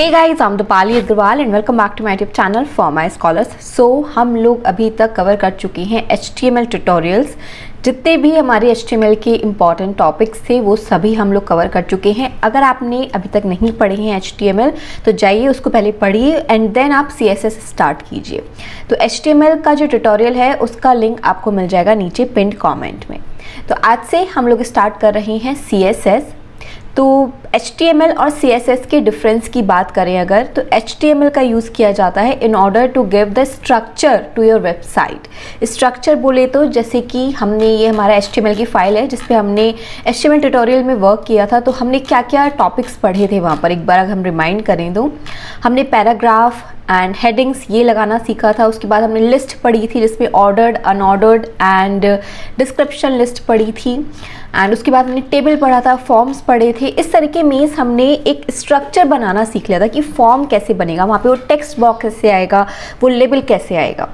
Hey guys, I am Deepali Agarwal and welcome back to my YouTube channel for my scholars. So हम लोग अभी तक cover कर चुके हैं HTML ट्यूटोरियल्स। जितने भी हमारे HTML के इम्पॉर्टेंट टॉपिक्स थे वो सभी हम लोग कवर कर चुके हैं। अगर आपने अभी तक नहीं पढ़े हैं HTML तो जाइए उसको पहले पढ़िए एंड देन आप CSS स्टार्ट कीजिए। तो HTML का जो ट्यूटोरियल है उसका लिंक आपको मिल जाएगा नीचे पिन्ड कॉमेंट में। तो आज से हम लोग स्टार्ट कर रहे हैं CSS। तो HTML और CSS के डिफरेंस की बात करें अगर, तो HTML का यूज़ किया जाता है in order to give the structure to your website. Structure बोले तो जैसे कि हमने ये हमारा HTML की फाइल है जिस पे हमने HTML ट्यूटोरियल में वर्क किया था, तो हमने क्या क्या टॉपिक्स पढ़े थे वहाँ पर एक बार हम रिमाइंड करें तो हमने पैराग्राफ एंड हेडिंग्स ये लगाना सीखा था। उसके बाद हमने लिस्ट पढ़ी थी जिसमें ordered, unordered and description list पढ़ी थी एंड उसके बाद हमने टेबल पढ़ा था, फॉर्म्स पढ़े थे। इस तरीके मीन्स हमने एक स्ट्रक्चर बनाना सीख लिया था कि फॉर्म कैसे बनेगा, वहाँ पे वो टेक्स्ट बॉक्स कैसे आएगा, वो लेबल कैसे आएगा।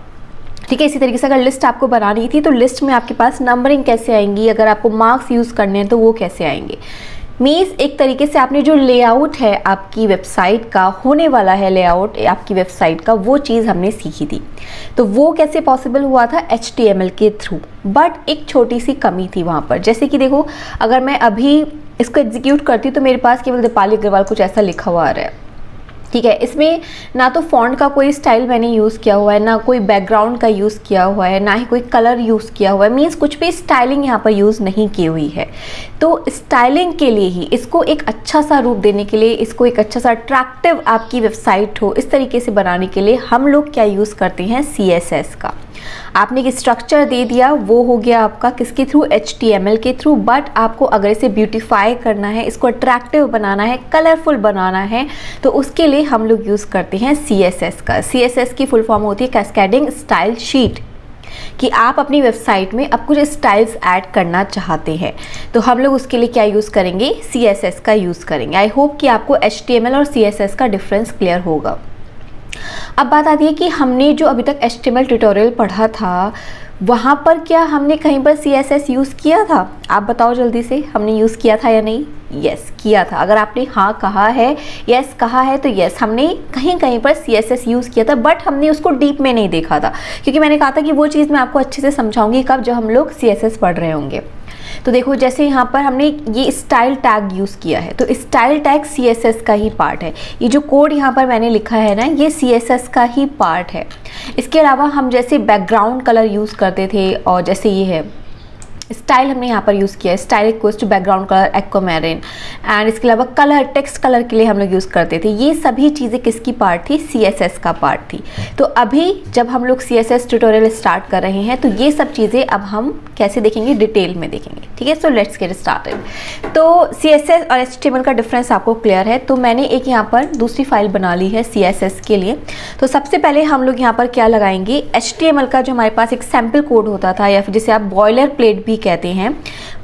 ठीक है, इसी तरीके से अगर लिस्ट आपको बनानी थी तो लिस्ट में आपके पास नंबरिंग कैसे आएंगी, अगर आपको मार्क्स यूज़ करने हैं तो वो कैसे आएंगे। मीन्स एक तरीके से आपने जो लेआउट है आपकी वेबसाइट का, होने वाला है लेआउट आपकी वेबसाइट का, वो चीज़ हमने सीखी थी। तो वो कैसे पॉसिबल हुआ था HTML के थ्रू। बट एक छोटी सी कमी थी वहाँ पर, जैसे कि देखो अगर मैं अभी इसको एग्जीक्यूट करती हूँ तो मेरे पास केवल दीपाली अग्रवाल कुछ ऐसा लिखा हुआ आ रहा है। ठीक है, इसमें ना तो फॉन्ट का कोई स्टाइल मैंने यूज़ किया हुआ है, ना कोई बैकग्राउंड का यूज़ किया हुआ है, ना ही कोई कलर यूज़ किया हुआ है। मीन्स कुछ भी स्टाइलिंग यहाँ पर यूज़ नहीं की हुई है। तो स्टाइलिंग के लिए ही, इसको एक अच्छा सा रूप देने के लिए, इसको एक अच्छा सा अट्रैक्टिव आपकी वेबसाइट हो इस तरीके से बनाने के लिए हम लोग क्या यूज़ करते हैं, CSS का। आपने एक स्ट्रक्चर दे दिया, वो हो गया आपका किसके थ्रू, HTML के थ्रू। बट आपको अगर इसे ब्यूटीफाई करना है, इसको अट्रैक्टिव बनाना है, कलरफुल बनाना है, तो उसके लिए हम लोग यूज़ करते हैं CSS का। CSS की फुल फॉर्म होती है कैस्केडिंग स्टाइल शीट, कि आप अपनी वेबसाइट में अब कुछ स्टाइल्स ऐड करना चाहते हैं तो हम लोग उसके लिए क्या यूज़ करेंगे, CSS का यूज़ करेंगे। आई होप कि आपको HTML और CSS का डिफरेंस क्लियर होगा। अब बात आती है कि हमने जो अभी तक HTML ट्यूटोरियल पढ़ा था वहाँ पर क्या हमने कहीं पर CSS यूज़ किया था? आप बताओ जल्दी से, हमने यूज़ किया था या नहीं? यस, किया था। अगर आपने हाँ कहा है, यस कहा है, तो यस हमने कहीं कहीं पर CSS यूज़ किया था। बट हमने उसको डीप में नहीं देखा था, क्योंकि मैंने कहा था कि वो चीज़ मैं आपको अच्छे से समझाऊंगी कब, जब हम लोग CSS पढ़ रहे होंगे। तो देखो जैसे यहाँ पर हमने ये स्टाइल टैग यूज़ किया है, तो स्टाइल टैग CSS का ही पार्ट है। ये जो कोड यहाँ पर मैंने लिखा है ना, ये CSS का ही पार्ट है। इसके अलावा हम जैसे बैकग्राउंड कलर यूज़ करते थे, और जैसे ये है स्टाइल हमने यहाँ पर यूज़ किया है, style equals to background colour aquamarine. And इसके अलावा कलर, टेक्स्ट कलर के लिए हम लोग यूज़ करते थे। ये सभी चीज़ें किसकी पार्ट थी, CSS का पार्ट थी। तो अभी जब हम लोग CSS ट्यूटोरियल स्टार्ट कर रहे हैं तो ये सब चीज़ें अब हम कैसे देखेंगे, डिटेल में देखेंगे। ठीक है, सो लेट्स गेट स्टार्टेड। तो CSS और HTML का डिफरेंस आपको क्लियर है। तो मैंने एक यहाँ पर दूसरी फाइल बना ली है CSS के लिए। तो सबसे पहले हम लोग यहाँ पर क्या लगाएंगे, HTML का जो हमारे पास एक सैम्पल कोड होता था, या फिर जिसे आप बॉयलर प्लेट भी कहते हैं,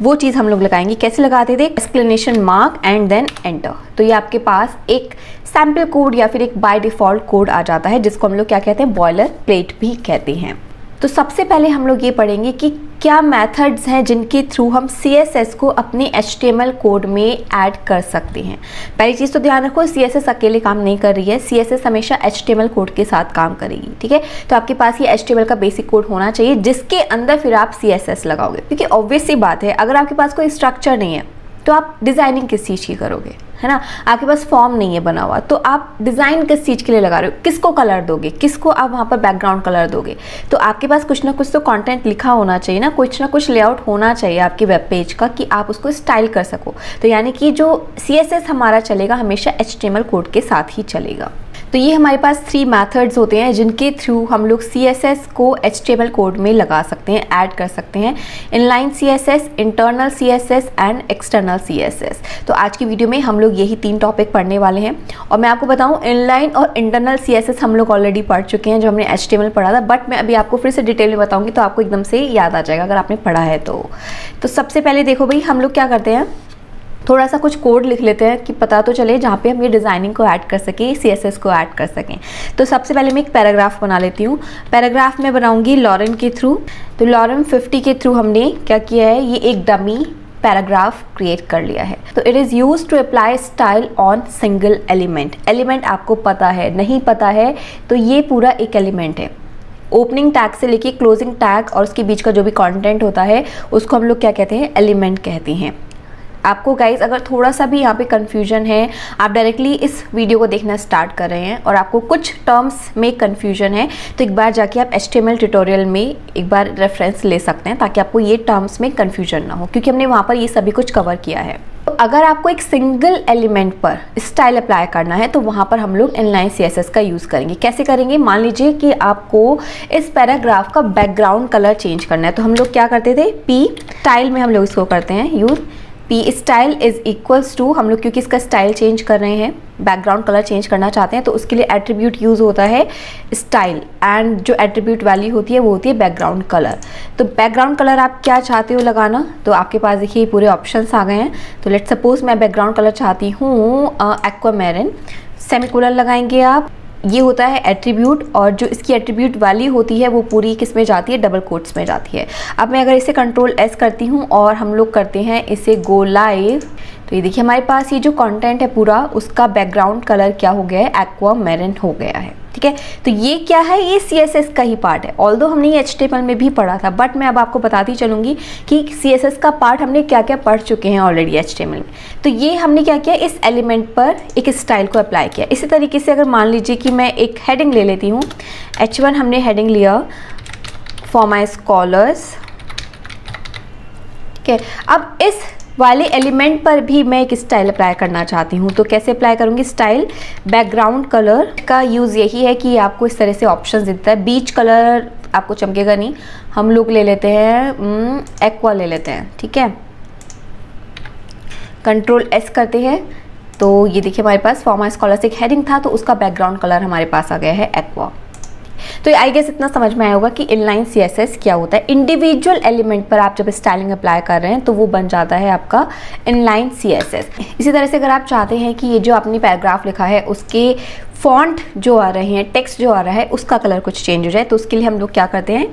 वो चीज़ हम लोग लगाएंगे। कैसे लगाते थे, exclamation mark and then enter. तो ये आपके पास एक सैम्पल कोड या फिर एक बाय डिफ़ॉल्ट कोड आ जाता है जिसको हम लोग क्या कहते हैं, बॉयलर प्लेट भी कहते हैं। तो सबसे पहले हम लोग ये पढ़ेंगे कि क्या मेथड्स हैं जिनके थ्रू हम CSS को अपने HTML कोड में ऐड कर सकते हैं। पहली चीज़ तो ध्यान रखो, CSS अकेले काम नहीं कर रही है, CSS हमेशा HTML कोड के साथ काम करेगी। ठीक है, तो आपके पास ये HTML का बेसिक कोड होना चाहिए जिसके अंदर फिर आप CSS लगाओगे, क्योंकि ऑब्वियस सी बात है अगर आपके पास कोई स्ट्रक्चर नहीं है तो आप डिज़ाइनिंग किस चीज़ की करोगे, है ना। आपके पास फॉर्म नहीं है बना हुआ तो आप डिज़ाइन किस चीज़ के लिए लगा रहे हो, किसको कलर दोगे, किसको आप वहाँ पर बैकग्राउंड कलर दोगे। तो आपके पास कुछ ना कुछ तो कंटेंट लिखा होना चाहिए ना कुछ लेआउट होना चाहिए आपके वेब पेज का, कि आप उसको स्टाइल कर सको। तो यानी कि जो CSS हमारा चलेगा हमेशा HTML कोड के साथ ही चलेगा। तो ये हमारे पास 3 मेथड्स होते हैं जिनके थ्रू हम लोग CSS को HTML कोड में लगा सकते हैं, ऐड कर सकते हैं। Inline CSS, internal CSS and external CSS। तो आज की वीडियो में हम लोग यही 3 टॉपिक पढ़ने वाले हैं। और मैं आपको बताऊं, इनलाइन और इंटरनल CSS हम लोग ऑलरेडी पढ़ चुके हैं जो हमने HTML पढ़ा था, बट मैं अभी आपको फिर से डिटेल में बताऊंगी तो आपको एकदम से याद आ जाएगा अगर आपने पढ़ा है तो सबसे पहले देखो भाई, हम लोग क्या करते हैं, थोड़ा सा कुछ कोड लिख लेते हैं कि पता तो चले जहाँ पे हम ये डिज़ाइनिंग को ऐड कर सकें, CSS को ऐड कर सकें। तो सबसे पहले मैं एक पैराग्राफ बना लेती हूँ। पैराग्राफ में बनाऊँगी लॉरेन के थ्रू। तो लॉरेन 50 के थ्रू हमने क्या किया है, ये एक डमी पैराग्राफ क्रिएट कर लिया है। तो it is use to apply style on single element. Element आपको पता है, नहीं पता है तो ये पूरा एक एलिमेंट है। ओपनिंग टैग से लेके क्लोजिंग टैग और उसके बीच का जो भी कंटेंट होता है उसको हम लोग क्या कहते हैं, एलिमेंट कहते हैं। आपको गाइज अगर थोड़ा सा भी यहाँ पे कन्फ्यूजन है, आप डायरेक्टली इस वीडियो को देखना स्टार्ट कर रहे हैं और आपको कुछ टर्म्स में कन्फ्यूजन है, तो एक बार जाके आप HTML ट्यूटोरियल में एक बार रेफरेंस ले सकते हैं ताकि आपको ये टर्म्स में कन्फ्यूजन ना हो, क्योंकि हमने वहाँ पर ये सभी कुछ कवर किया है। तो अगर आपको एक सिंगल एलिमेंट पर स्टाइल अप्लाई करना है तो वहाँ पर हम लोग इनलाइन CSS का यूज़ करेंगे। कैसे करेंगे? मान लीजिए कि आपको इस पैराग्राफ का बैकग्राउंड कलर चेंज करना है, तो हम लोग क्या करते थे, P स्टाइल में हम लोग इसको करते हैं use. P style is equals to, हम लोग क्योंकि इसका स्टाइल चेंज कर रहे हैं, बैकग्राउंड कलर चेंज करना चाहते हैं, तो उसके लिए एट्रीब्यूट यूज़ होता है स्टाइल, एंड जो एट्रीब्यूट वैल्यू होती है वो होती है बैकग्राउंड कलर। तो बैकग्राउंड कलर आप क्या चाहते हो लगाना, तो आपके पास देखिए पूरे ऑप्शंस आ गए हैं। तो लेट्स सपोज मैं बैकग्राउंड कलर चाहती हूँ एक्वामेरिन, सेमीकोलन लगाएंगे आप। ये होता है एट्रीब्यूट, और जो इसकी एट्रीब्यूट वैल्यू होती है वो पूरी किस में जाती है, डबल कोट्स में जाती है। अब मैं अगर इसे Ctrl+S करती हूँ और हम लोग करते हैं इसे गो लाइव, तो ये देखिए हमारे पास ये जो कंटेंट है पूरा उसका बैकग्राउंड कलर क्या हो गया है, एक्वामेरिन हो गया है। ठीक है, तो ये क्या है, ये CSS का ही पार्ट है। ऑल्दो हमने ये HTML में भी पढ़ा था, बट मैं अब आपको बताती चलूँगी कि CSS का पार्ट हमने क्या क्या पढ़ चुके हैं ऑलरेडी HTML में। तो ये हमने क्या किया, इस एलिमेंट पर एक स्टाइल को अप्लाई किया। इसी तरीके से अगर मान लीजिए कि मैं एक हेडिंग ले लेती हूँ, H1 हमने हेडिंग लिया फॉर माई स्कॉलर्स। ठीक है, अब इस वाले एलिमेंट पर भी मैं एक स्टाइल अप्लाई करना चाहती हूँ, तो कैसे अप्लाई करूँगी स्टाइल, बैकग्राउंड कलर का यूज़ यही है कि आपको इस तरह से ऑप्शंस देता है। बीच कलर आपको चमकेगा नहीं, हम लोग ले लेते हैं एक्वा ले लेते हैं। ठीक है, Ctrl+S करते हैं, तो ये देखिए हमारे पास फॉर माई स्कॉलर्स एक हेडिंग था, तो उसका बैकग्राउंड कलर हमारे पास आ गया है एक्वा। तो आई गेस इतना समझ में आया होगा कि इनलाइन CSS क्या होता है। इंडिविजुअल एलिमेंट पर आप जब स्टाइलिंग अप्लाई कर रहे हैं तो वो बन जाता है आपका इनलाइन CSS। इसी तरह से अगर आप चाहते हैं कि ये जो आपने पैराग्राफ लिखा है उसके फॉन्ट जो आ रहे हैं, टेक्स्ट जो आ रहा है उसका कलर कुछ चेंज हो जाए, तो उसके लिए हम लोग क्या करते हैं,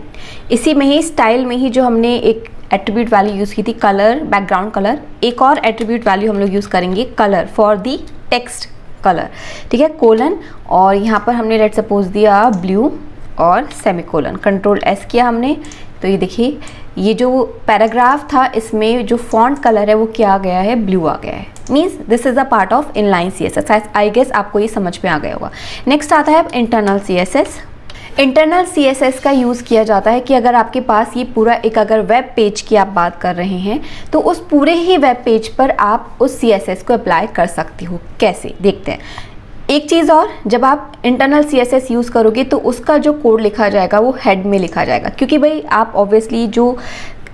इसी में ही स्टाइल में ही जो हमने एक एट्रीब्यूट वैल्यू यूज़ की थी कलर, बैकग्राउंड कलर, एक और एट्रीब्यूट वैल्यू हम लोग यूज़ करेंगे colour for the text colour. ठीक है, कोलन, और यहाँ पर हमने लेट सपोज दिया ब्लू और सेमीकोलन। Ctrl+S किया हमने, तो ये देखिए ये जो पैराग्राफ था इसमें जो फॉन्ट कलर है वो क्या आ गया है, ब्लू आ गया है। Means this is a part of inline CSS। I guess आपको ये समझ में आ गया होगा। नेक्स्ट आता है इंटरनल CSS। इंटरनल CSS का यूज़ किया जाता है कि अगर आपके पास ये पूरा एक अगर वेब पेज की आप बात कर रहे हैं तो उस पूरे ही वेब पेज पर आप उस CSS को अप्लाई कर सकती हो। कैसे, देखते हैं। एक चीज़ और, जब आप इंटरनल CSS यूज़ करोगे तो उसका जो कोड लिखा जाएगा वो हेड में लिखा जाएगा, क्योंकि भाई आप ऑब्वियसली जो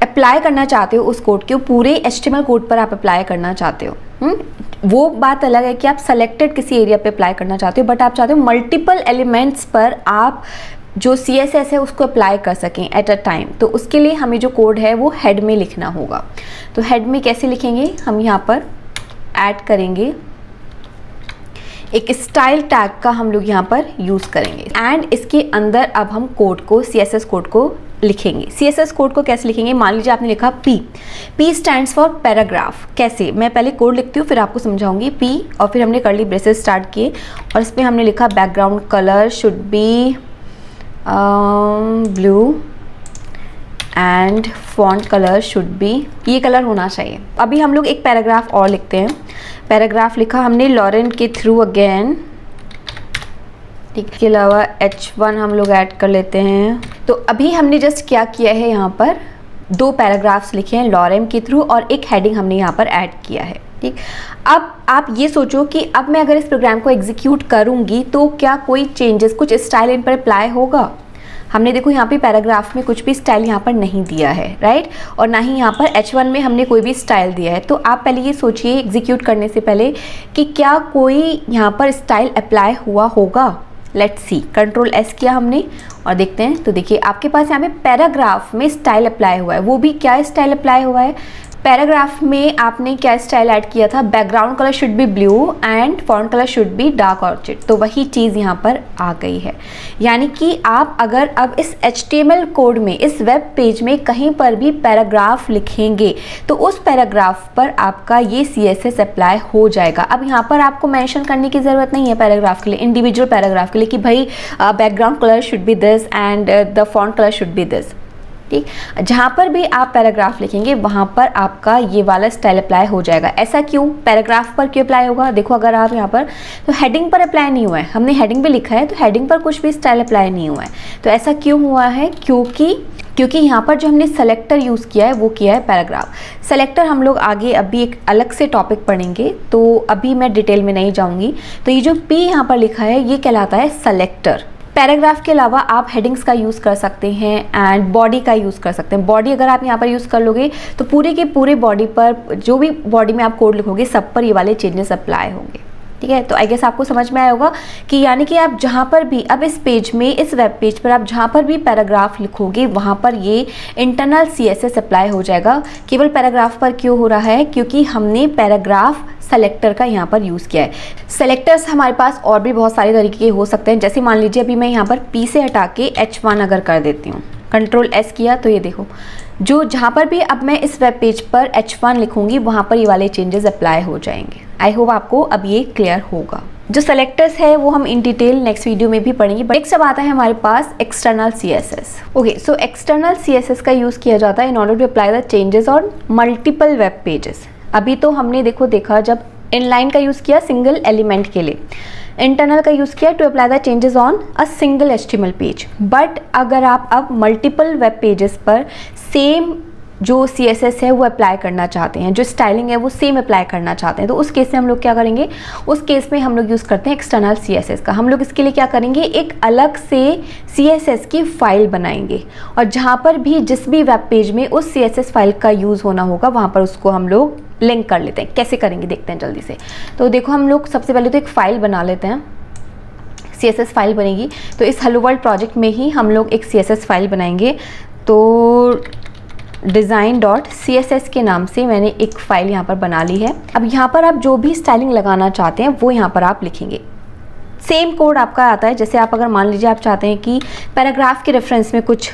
अप्लाई करना चाहते हो उस कोड के पूरे HTML कोड पर आप अप्लाई करना चाहते हो। वो बात अलग है कि आप सेलेक्टेड किसी एरिया पे अप्लाई करना चाहते हो, बट आप चाहते हो मल्टीपल एलिमेंट्स पर आप जो CSS है उसको अप्लाई कर सकें एट अ टाइम। तो उसके लिए हमें जो कोड है वो हेड में लिखना होगा। तो हेड में कैसे लिखेंगे, हम यहाँ पर ऐड करेंगे एक स्टाइल टैग का, हम लोग यहाँ पर यूज़ करेंगे, एंड इसके अंदर अब हम कोड को, CSS कोड को लिखेंगे। CSS कोड को कैसे लिखेंगे, मान लीजिए आपने लिखा P स्टैंड्स फॉर पैराग्राफ। कैसे, मैं पहले कोड लिखती हूँ फिर आपको समझाऊंगी। P और फिर हमने कर्ली ब्रेसेस स्टार्ट किए और इस पर हमने लिखा background colour should be blue and font colour should be, ये कलर होना चाहिए। अभी हम लोग एक पैराग्राफ और लिखते हैं। पैराग्राफ लिखा हमने लॉरेन के थ्रू अगेन। ठीक, के अलावा H1 हम लोग ऐड कर लेते हैं। तो अभी हमने जस्ट क्या किया है, यहाँ पर दो पैराग्राफ्स लिखे हैं लॉरेन के थ्रू और एक हेडिंग हमने यहाँ पर ऐड किया है। ठीक, अब आप ये सोचो कि अब मैं अगर इस प्रोग्राम को एग्जीक्यूट करूँगी तो क्या कोई चेंजेस, कुछ स्टाइल इन पर अप्लाई होगा। हमने देखो यहाँ पे पैराग्राफ में कुछ भी स्टाइल यहाँ पर नहीं दिया है, राइट, और ना ही यहाँ पर H1 में हमने कोई भी स्टाइल दिया है। तो आप पहले ये सोचिए एग्जीक्यूट करने से पहले कि क्या कोई यहाँ पर स्टाइल अप्लाई हुआ होगा। लेट्स सी, Ctrl+S किया हमने और देखते हैं। तो देखिए आपके पास यहाँ पे पैराग्राफ में स्टाइल अप्लाई हुआ है। वो भी क्या स्टाइल अप्लाई हुआ है, पैराग्राफ में आपने क्या स्टाइल ऐड किया था, background colour should be blue and font colour should be dark orchid, तो वही चीज़ यहाँ पर आ गई है। यानी कि आप अगर अब इस HTML कोड में, इस वेब पेज में कहीं पर भी पैराग्राफ लिखेंगे तो उस पैराग्राफ पर आपका ये CSS अप्लाई हो जाएगा। अब यहाँ पर आपको मेंशन करने की ज़रूरत नहीं है पैराग्राफ के लिए, इंडिविजुअल पैराग्राफ के लिए कि भाई background colour should be this and the font colour should be this. ठीक, जहाँ पर भी आप पैराग्राफ लिखेंगे वहाँ पर आपका ये वाला स्टाइल अप्लाई हो जाएगा। ऐसा क्यों, पैराग्राफ पर क्यों अप्लाई होगा? देखो अगर आप यहाँ पर, तो हेडिंग पर अप्लाई नहीं हुआ है, हमने हेडिंग भी लिखा है तो हेडिंग पर कुछ भी स्टाइल अप्लाई नहीं हुआ है। तो ऐसा क्यों हुआ है? क्योंकि यहाँ पर जो हमने सेलेक्टर यूज़ किया है वो किया है पैराग्राफ। सेलेक्टर हम लोग आगे अभी एक अलग से टॉपिक पढ़ेंगे, तो अभी मैं डिटेल में नहीं जाऊँगी। तो ये जो P यहाँ पर लिखा है ये कहलाता है सेलेक्टर। पैराग्राफ के अलावा आप हेडिंग्स का यूज़ कर सकते हैं एंड बॉडी का यूज़ कर सकते हैं। बॉडी अगर आप यहाँ पर यूज़ कर लोगे तो पूरे के पूरे बॉडी पर, जो भी बॉडी में आप कोड लिखोगे सब पर ये वाले चेंजेस अप्लाई होंगे। ठीक है, तो आई गेस आपको समझ में आया होगा कि यानी कि आप जहाँ पर भी, अब इस पेज में, इस वेब पेज पर आप जहाँ पर भी पैराग्राफ लिखोगे वहाँ पर ये इंटरनल CSS अप्लाई हो जाएगा। केवल पैराग्राफ पर क्यों हो रहा है? क्योंकि हमने पैराग्राफ सेलेक्टर का यहाँ पर यूज़ किया है। सेलेक्टर्स हमारे पास और भी बहुत सारे तरीके के हो सकते हैं, जैसे मान लीजिए अभी मैं यहाँ पर P से हटा के H1 अगर कर देती हूँ, Ctrl S किया, तो ये देखो जो जहाँ पर भी अब मैं इस वेब पेज पर H1 लिखूंगी वहाँ पर ये वाले चेंजेस अप्लाई हो जाएंगे। आई होप आपको अब ये क्लियर होगा। जो सेलेक्टर्स है वो हम इन डिटेल नेक्स्ट वीडियो में भी पढ़ेंगे। नेक्स्ट अब आता है हमारे पास external CSS। Okay, so external CSS का यूज़ किया जाता है in order to apply the changes on multiple web pages. अभी तो हमने देखा जब इनलाइन का यूज़ किया सिंगल एलिमेंट के लिए, इंटरनल का यूज़ किया to apply the changes on a single HTML पेज। बट अगर आप अब मल्टीपल वेब पेजेस पर सेम जो CSS है वो अप्लाई करना चाहते हैं, जो स्टाइलिंग है वो सेम अप्लाई करना चाहते हैं, तो उस केस में हम लोग क्या करेंगे? उस केस में हम लोग यूज़ करते हैं एक्सटर्नल CSS का। हम लोग इसके लिए क्या करेंगे? एक अलग से CSS की फ़ाइल बनाएंगे और जहाँ पर भी जिस भी वेब पेज में उस CSS फाइल का यूज़ होना होगा वहाँ पर उसको हम लोग लिंक कर लेते हैं। कैसे करेंगे देखते हैं जल्दी से। तो देखो हम लोग सबसे पहले तो एक फ़ाइल बना लेते हैं, CSS फाइल बनेगी। तो इस हेलो वर्ल्ड प्रोजेक्ट में ही हम लोग एक CSS फाइल बनाएंगे। तो design.css के नाम से मैंने एक फ़ाइल यहाँ पर बना ली है। अब यहाँ पर आप जो भी स्टाइलिंग लगाना चाहते हैं वो यहाँ पर आप लिखेंगे। सेम कोड आपका आता है, जैसे आप अगर मान लीजिए आप चाहते हैं कि पैराग्राफ के रेफरेंस में कुछ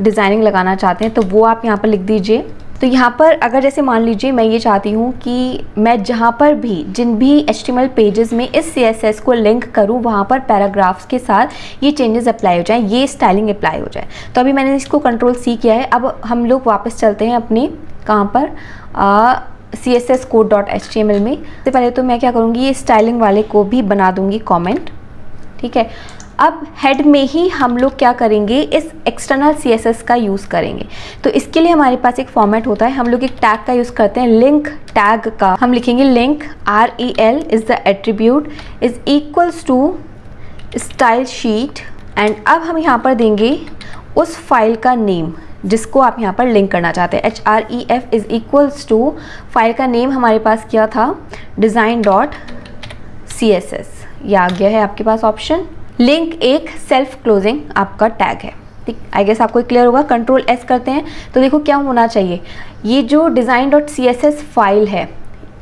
डिज़ाइनिंग लगाना चाहते हैं तो वो आप यहाँ पर लिख दीजिए। तो यहाँ पर अगर जैसे मान लीजिए मैं ये चाहती हूँ कि मैं जहाँ पर भी, जिन भी HTML पेजेस में इस CSS को लिंक करूँ वहाँ पर पैराग्राफ्स के साथ ये चेंजेस अप्लाई हो जाए, ये स्टाइलिंग अप्लाई हो जाए। तो अभी मैंने इसको Ctrl C किया है। अब हम लोग वापस चलते हैं अपने कहाँ पर CSS code.html में। सबसे पहले तो मैं क्या करूँगी, ये स्टाइलिंग वाले को भी बना दूँगी कॉमेंट। ठीक है, अब हेड में ही हम लोग क्या करेंगे, इस एक्सटर्नल CSS का यूज़ करेंगे। तो इसके लिए हमारे पास एक फॉर्मेट होता है, हम लोग एक टैग का यूज़ करते हैं, लिंक टैग का। हम लिखेंगे link REL is the attribute is equals to style sheet and अब हम यहाँ पर देंगे उस फाइल का नेम जिसको आप यहाँ पर लिंक करना चाहते हैं। href is equals to file का नेम हमारे पास क्या था, design.css। ये आ गया है आपके पास ऑप्शन। लिंक एक सेल्फ क्लोजिंग आपका टैग है। ठीक, आई गेस आपको क्लियर होगा। Ctrl S करते हैं तो देखो क्या होना चाहिए, ये जो design.css फाइल है,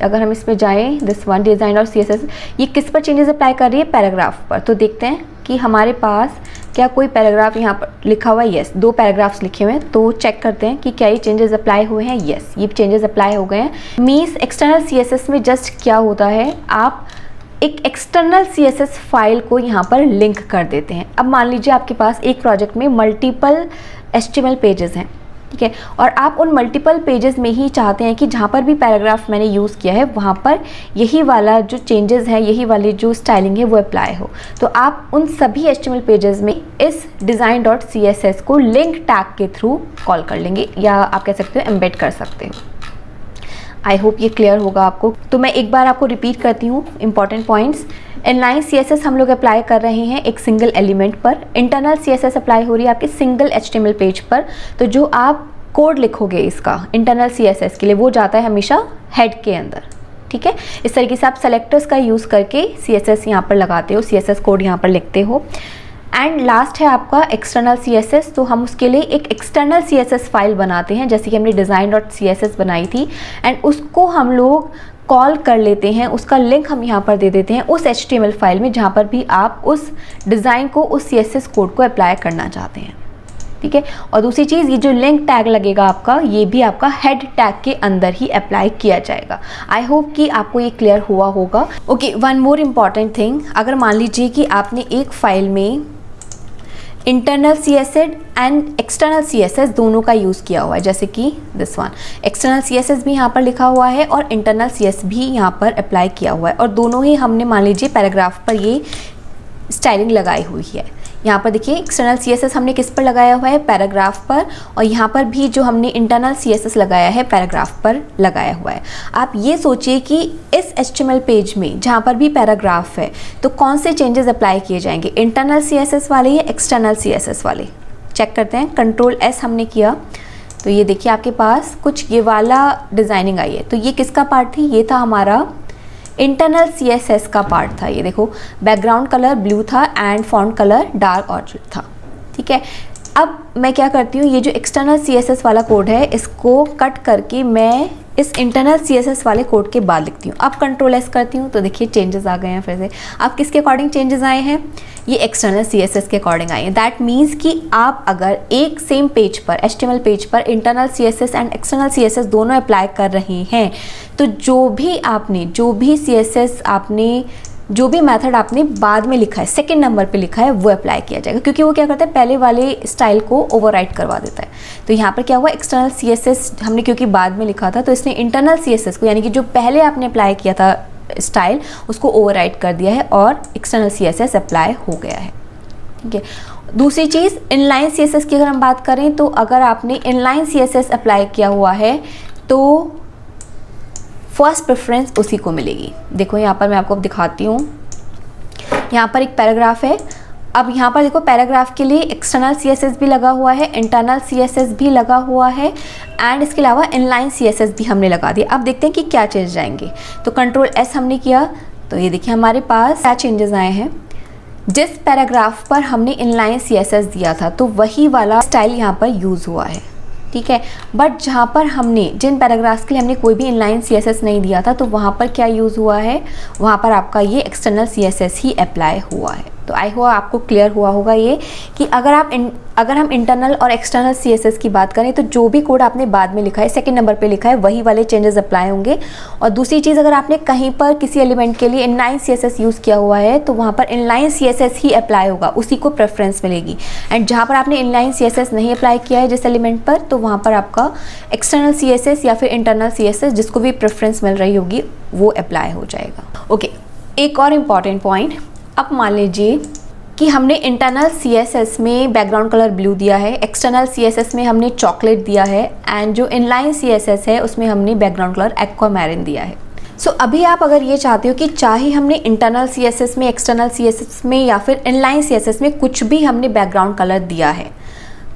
अगर हम इसमें जाएं, दिस वन design.css, ये किस पर चेंजेस अप्लाई कर रही है? पैराग्राफ पर। तो देखते हैं कि हमारे पास क्या कोई पैराग्राफ यहाँ पर लिखा हुआ है। येस, 2 पैराग्राफ्स लिखे हुए हैं। तो चेक करते हैं कि क्या ये चेंजेस अप्लाई हुए हैं। येस, ये चेंजेस अप्लाई हो गए हैं। मीन्स एक्सटर्नल CSS में जस्ट क्या होता है, आप एक एक्सटर्नल CSS फाइल को यहाँ पर लिंक कर देते हैं। अब मान लीजिए आपके पास एक प्रोजेक्ट में मल्टीपल HTML पेजेस हैं, ठीक है, और आप उन मल्टीपल पेजेस में ही चाहते हैं कि जहाँ पर भी पैराग्राफ मैंने यूज़ किया है वहाँ पर यही वाला जो चेंजेस है, यही वाली जो स्टाइलिंग है वो अप्लाई हो। तो आप उन सभी HTML पेजेस में इस design.css को लिंक टैग के थ्रू कॉल कर लेंगे, या आप कह सकते हो एम्बेड कर सकते हो। आई होप ये क्लियर होगा आपको। तो मैं एक बार आपको रिपीट करती हूँ इंपॉर्टेंट पॉइंट्स। इनलाइन CSS हम लोग अप्लाई कर रहे हैं एक सिंगल एलिमेंट पर। इंटरनल CSS अप्लाई हो रही है आपके सिंगल HTML पेज पर। तो जो आप कोड लिखोगे इसका इंटरनल CSS के लिए वो जाता है हमेशा हेड के अंदर। ठीक है, इस तरीके से आप सेलेक्टर्स का यूज़ करके CSS यहाँ पर लगाते हो, CSS कोड यहाँ पर लिखते हो। एंड लास्ट है आपका एक्सटर्नल CSS। तो हम उसके लिए एक एक्सटर्नल CSS फाइल बनाते हैं, जैसे कि हमने design.css बनाई थी, एंड उसको हम लोग कॉल कर लेते हैं, उसका लिंक हम यहाँ पर दे देते हैं उस HTML फाइल में जहाँ पर भी आप उस डिज़ाइन को, उस CSS कोड को अप्लाई करना चाहते हैं, ठीक है। और दूसरी चीज़, ये जो लिंक टैग लगेगा आपका, ये भी आपका हेड टैग के अंदर ही अप्लाई किया जाएगा। आई होप कि आपको ये क्लियर हुआ होगा। Okay, one more important thing, अगर मान लीजिए कि आपने एक फाइल में internal CSS and external CSS दोनों का यूज़ किया हुआ है, जैसे कि दिस वन, एक्सटर्नल CSS भी यहाँ पर लिखा हुआ है और इंटरनल CSS भी यहाँ पर अप्लाई किया हुआ है, और दोनों ही हमने मान लीजिए पैराग्राफ पर ये स्टाइलिंग लगाई हुई है। यहाँ पर देखिए एक्सटर्नल CSS हमने किस पर लगाया हुआ है, पैराग्राफ पर, और यहाँ पर भी जो हमने इंटरनल CSS लगाया है पैराग्राफ पर लगाया हुआ है। आप ये सोचिए कि इस HTML पेज में जहाँ पर भी पैराग्राफ है तो कौन से चेंजेस अप्लाई किए जाएंगे, इंटरनल CSS वाले या एक्सटर्नल CSS वाले। चेक करते हैं, Ctrl+S हमने किया तो ये देखिए आपके पास कुछ ये वाला डिज़ाइनिंग आई है। तो ये किसका पार्ट थी, ये था हमारा इंटरनल CSS का पार्ट था। ये देखो बैकग्राउंड कलर ब्लू था and font colour dark orange था, ठीक है। अब मैं क्या करती हूँ, ये जो एक्सटर्नल CSS वाला कोड है इसको कट करके मैं इस इंटरनल CSS वाले कोड के बाद लिखती हूँ। अब Ctrl+S करती हूँ तो देखिए चेंजेस आ गए हैं फिर से। अब किसके अकॉर्डिंग चेंजेस आए हैं, ये एक्सटर्नल CSS के अकॉर्डिंग आए हैं। दैट मीन्स कि आप अगर एक सेम पेज पर, HTML पेज पर internal CSS and external CSS दोनों अप्लाई कर रहे हैं तो जो भी मेथड आपने बाद में लिखा है, सेकंड नंबर पे लिखा है, वो अप्लाई किया जाएगा, क्योंकि वो क्या करता है, पहले वाले स्टाइल को ओवरराइट करवा देता है। तो यहाँ पर क्या हुआ, एक्सटर्नल CSS हमने क्योंकि बाद में लिखा था तो इसने इंटरनल CSS को, यानी कि जो पहले आपने अप्लाई किया था स्टाइल, उसको ओवरराइट कर दिया है और एक्सटर्नल CSS अप्लाई हो गया है, ठीक है। दूसरी चीज़, इनलाइन CSS की अगर हम बात करें तो अगर आपने इनलाइन CSS अप्लाई किया हुआ है तो फर्स्ट प्रेफरेंस उसी को मिलेगी। देखो यहाँ पर मैं आपको दिखाती हूँ, यहाँ पर एक पैराग्राफ है। अब यहाँ पर देखो पैराग्राफ के लिए एक्सटर्नल CSS भी लगा हुआ है, इंटरनल CSS भी लगा हुआ है, एंड इसके अलावा इनलाइन CSS भी हमने लगा दिया। अब देखते हैं कि क्या चेंज आएंगे। तो Ctrl+S हमने किया तो ये देखिए हमारे पास क्या चेंजेस आए हैं। जिस पैराग्राफ पर हमने इनलाइन CSS दिया था तो वही वाला स्टाइल यहाँ पर यूज़ हुआ है, ठीक है। बट जहाँ पर हमने, जिन पैराग्राफ्स के लिए हमने कोई भी इनलाइन CSS नहीं दिया था तो वहाँ पर क्या यूज़ हुआ है, वहाँ पर आपका ये एक्सटर्नल CSS ही अप्लाई हुआ है। तो आई होप आपको क्लियर हुआ होगा ये कि अगर हम इंटरनल और एक्सटर्नल CSS की बात करें तो जो भी कोड आपने बाद में लिखा है, सेकंड नंबर पे लिखा है, वही वाले चेंजेस अप्लाई होंगे। और दूसरी चीज़, अगर आपने कहीं पर किसी एलिमेंट के लिए इनलाइन CSS यूज़ किया हुआ है तो वहाँ पर इनलाइन CSS ही अप्लाई होगा, उसी को प्रेफरेंस मिलेगी। एंड जहाँ पर आपने इनलाइन CSS नहीं अप्लाई किया है जिस एलिमेंट पर, तो वहाँ पर आपका एक्सटर्नल CSS या फिर इंटरनल CSS जिसको भी प्रेफरेंस मिल रही होगी वो अप्लाई हो जाएगा। ओके, एक और इम्पॉर्टेंट पॉइंट, अब मान लीजिए कि हमने इंटरनल CSS में बैकग्राउंड कलर ब्लू दिया है, एक्सटर्नल CSS में हमने चॉकलेट दिया है, एंड जो इनलाइन CSS है उसमें हमने बैकग्राउंड कलर एक्वामैरिन दिया है। सो अभी आप अगर ये चाहते हो कि चाहे हमने इंटरनल CSS में, एक्सटर्नल CSS में या फिर इनलाइन CSS में कुछ भी हमने बैकग्राउंड कलर दिया है,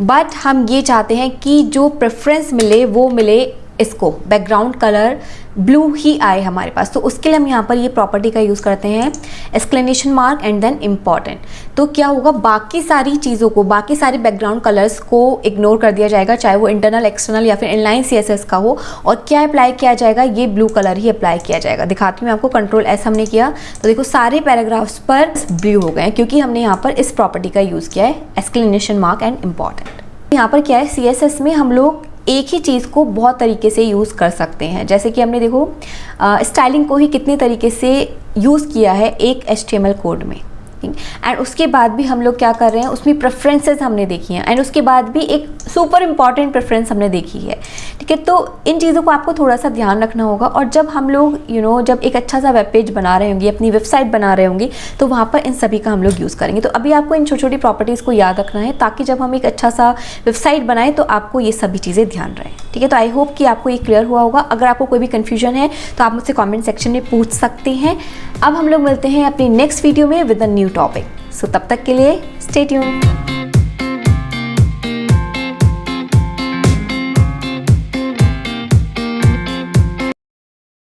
बट हम ये चाहते हैं कि जो प्रेफरेंस मिले वो मिले इसको, बैकग्राउंड कलर ब्लू ही आए हमारे पास, तो उसके लिए हम यहाँ पर ये प्रॉपर्टी का यूज़ करते हैं exclamation mark and then important. तो क्या होगा, बाकी सारी चीज़ों को, बाकी सारे बैकग्राउंड कलर्स को इग्नोर कर दिया जाएगा, चाहे वो इंटरनल, एक्सटर्नल या फिर इनलाइन CSS का हो, और क्या अप्लाई किया जाएगा, ये ब्लू कलर ही अप्लाई किया जाएगा। दिखाती हूँ मैं आपको, Ctrl+S हमने किया तो देखो सारे पैराग्राफ्स पर ब्लू हो गए हैं क्योंकि हमने यहाँ पर इस प्रॉपर्टी का यूज़ किया है एक्सक्लेमेशन मार्क एंड इम्पॉर्टेंट। यहाँ पर क्या है, CSS में हम लोग एक ही चीज़ को बहुत तरीके से यूज़ कर सकते हैं, जैसे कि हमने देखो स्टाइलिंग को ही कितने तरीके से यूज़ किया है एक HTML कोड में, एंड उसके बाद भी हम लोग क्या कर रहे हैं, उसमें प्रेफरेंसेस हमने देखी हैं, एंड उसके बाद भी एक सुपर इम्पॉर्टेंट प्रेफरेंस हमने देखी है, ठीक है। तो इन चीज़ों को आपको थोड़ा सा ध्यान रखना होगा, और जब हम लोग जब एक अच्छा सा वेब पेज बना रहे होंगे, अपनी वेबसाइट बना रहे होंगे, तो वहाँ पर इन सभी का हम लोग यूज़ करेंगे। तो अभी आपको इन छोटी छोटी प्रॉपर्टीज़ को याद रखना है ताकि जब हम एक अच्छा सा वेबसाइट बनाएं तो आपको ये सभी चीज़ें ध्यान रहें, ठीक है। तो आई होप कि आपको ये क्लियर हुआ होगा। अगर आपको कोई भी कन्फ्यूजन है तो आप मुझसे कॉमेंट सेक्शन में पूछ सकते हैं। अब हम लोग मिलते हैं अपनी नेक्स्ट वीडियो में विद अ न्यू टॉपिक। सो तब तक के लिए स्टे ट्यून्ड।